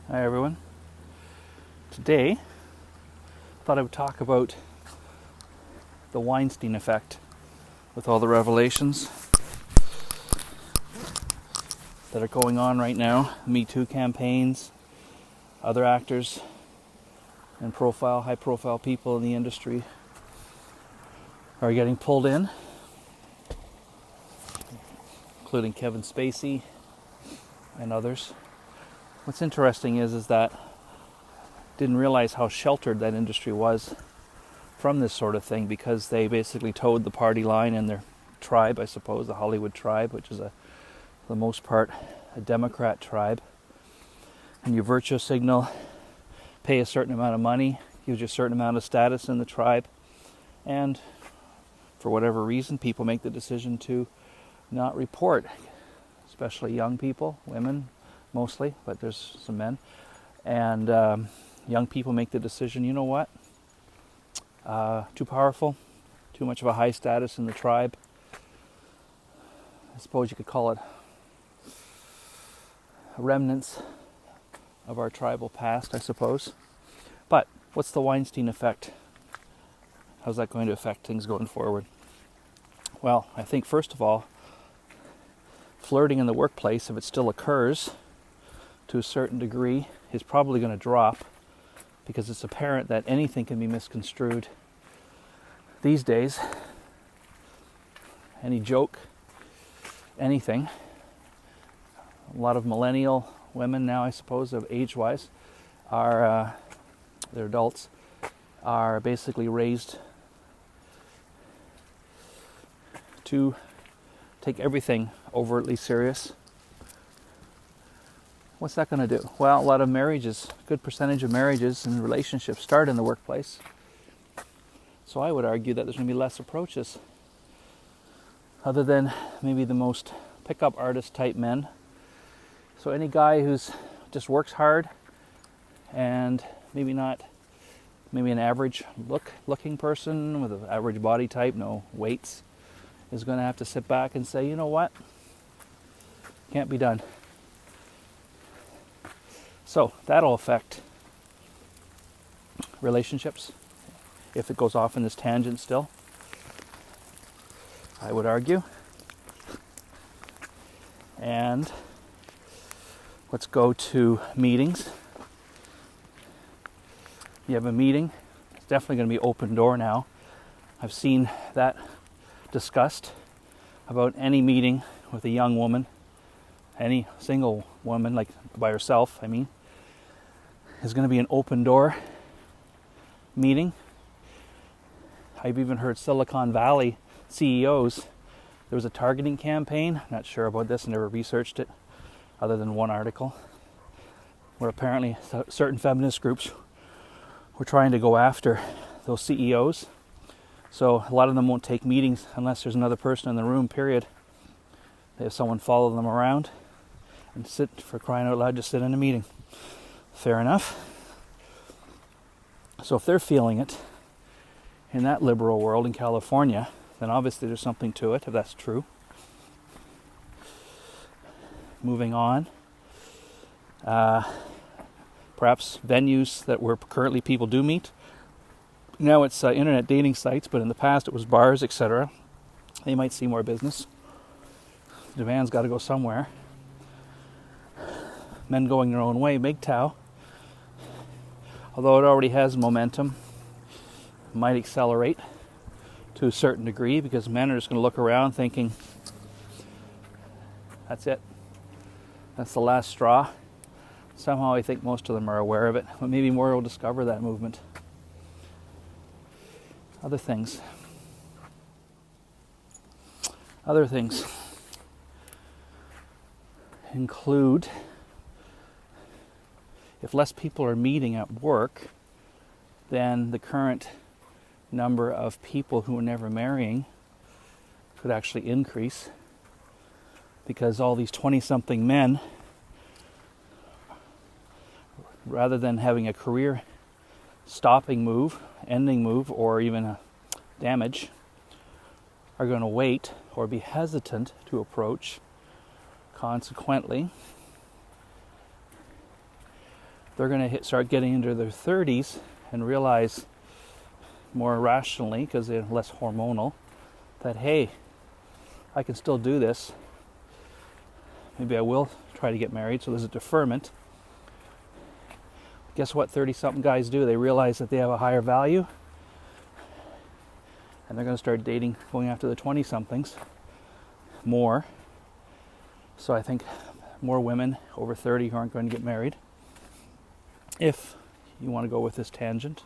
Hi everyone. Today, I thought I would talk about the Weinstein effect with all the revelations that are going on right now, Me Too campaigns, other actors and high profile people in the industry are getting pulled in, including Kevin Spacey and others. What's interesting is that I didn't realize how sheltered that industry was from this sort of thing, because they basically towed the party line in their tribe, I suppose, the Hollywood tribe, which is for the most part a Democrat tribe. And you virtue signal, pay a certain amount of money, gives you a certain amount of status in the tribe, and for whatever reason people make the decision to not report, especially young people, women mostly, but there's some men. And young people make the decision, you know what? Too powerful, too much of a high status in the tribe. I suppose you could call it remnants of our tribal past, I suppose. But what's the Weinstein effect? How's that going to affect things going forward? Well, I think first of all, flirting in the workplace, if it still occurs to a certain degree, is probably going to drop, because it's apparent that anything can be misconstrued these days. Any joke, anything. A lot of millennial women now, I suppose, of age-wise, they're adults, are basically raised to take everything overtly serious. What's that going to do? Well, a lot of marriages, a good percentage of marriages and relationships start in the workplace. So I would argue that there's going to be less approaches, other than maybe the most pickup artist type men. So any guy who's just works hard and maybe an average looking person with an average body type, no weights, is going to have to sit back and say, you know what? Can't be done. So that'll affect relationships if it goes off in this tangent still, I would argue. And let's go to meetings. You have a meeting, it's definitely going to be open door now. I've seen that discussed about any meeting with a young woman, any single woman, like by herself, is going to be an open door meeting. I've even heard Silicon Valley CEOs, there was a targeting campaign, not sure about this, I never researched it other than one article, where apparently certain feminist groups were trying to go after those CEOs. So a lot of them won't take meetings unless there's another person in the room, period. They have someone follow them around and sit, for crying out loud, just sit in a meeting. Fair enough. So if they're feeling it in that liberal world in California, then obviously there's something to it, if that's true. Moving on. Perhaps venues that where currently people do meet. Now it's internet dating sites, but in the past it was bars, etc. They might see more business. Demand's got to go somewhere. Men going their own way, MGTOW, although it already has momentum, might accelerate to a certain degree, because men are just going to look around thinking, that's it. That's the last straw. Somehow I think most of them are aware of it, but maybe more will discover that movement. Other things include, if less people are meeting at work, then the current number of people who are never marrying could actually increase, because all these 20-something men, rather than having a career stopping move, ending move, or even a damage, are going to wait or be hesitant to approach. Consequently, they're going to start getting into their 30s and realize more rationally, because they're less hormonal, that hey, I can still do this. Maybe I will try to get married. So there's a deferment. Guess what 30-something guys do? They realize that they have a higher value, and they're going to start dating, going after the 20-somethings more. So I think more women over 30 who aren't going to get married, if you want to go with this tangent.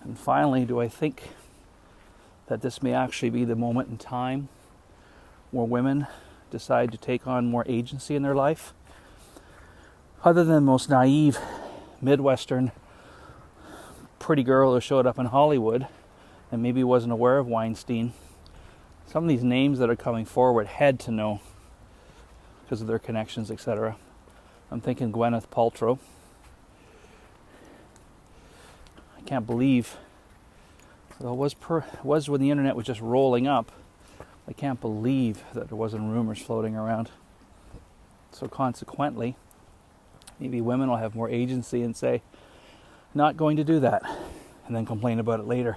And finally, do I think that this may actually be the moment in time where women decide to take on more agency in their life? Other than the most naive Midwestern pretty girl who showed up in Hollywood and maybe wasn't aware of Weinstein, some of these names that are coming forward had to know because of their connections, etc. I'm thinking Gwyneth Paltrow. I can't believe, though it was when the internet was just rolling up, I can't believe that there wasn't rumors floating around. So consequently, maybe women will have more agency and say, not going to do that, and then complain about it later.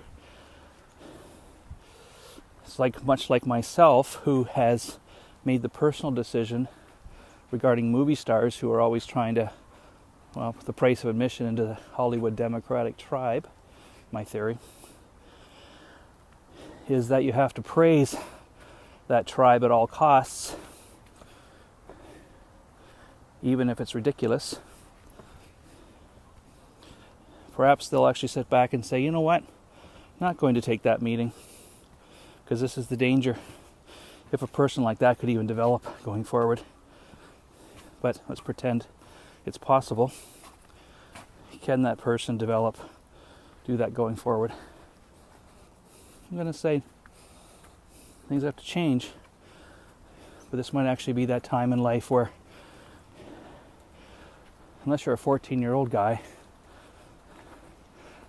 It's much like myself, who has made the personal decision regarding movie stars who are always trying to, the price of admission into the Hollywood Democratic tribe, my theory, is that you have to praise that tribe at all costs, even if it's ridiculous. Perhaps they'll actually sit back and say, you know what, I'm not going to take that meeting, because this is the danger if a person like that could even develop going forward. But let's pretend it's possible. Can that person do that going forward? I'm going to say things have to change, but this might actually be that time in life where, unless you're a 14-year-old guy,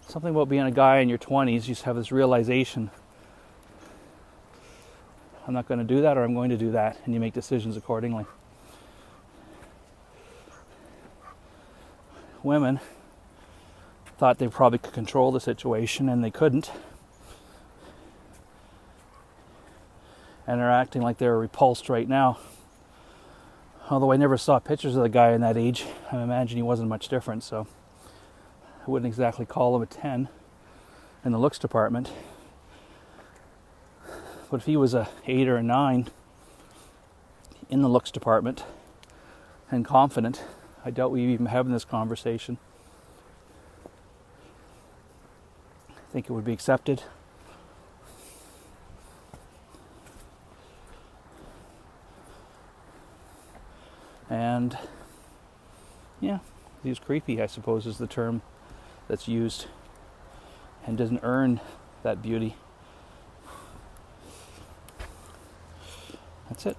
something about being a guy in your 20s, you just have this realization, I'm not going to do that, or I'm going to do that, and you make decisions accordingly. Women thought they probably could control the situation, and they couldn't, and they're acting like they're repulsed right now. Although I never saw pictures of the guy in that age, I imagine he wasn't much different, so I wouldn't exactly call him a 10 in the looks department. But if he was a 8 or a 9 in the looks department and confident, I doubt we'd even having this conversation. I think it would be accepted. And yeah, he's creepy, I suppose, is the term that's used, and doesn't earn that beauty. That's it.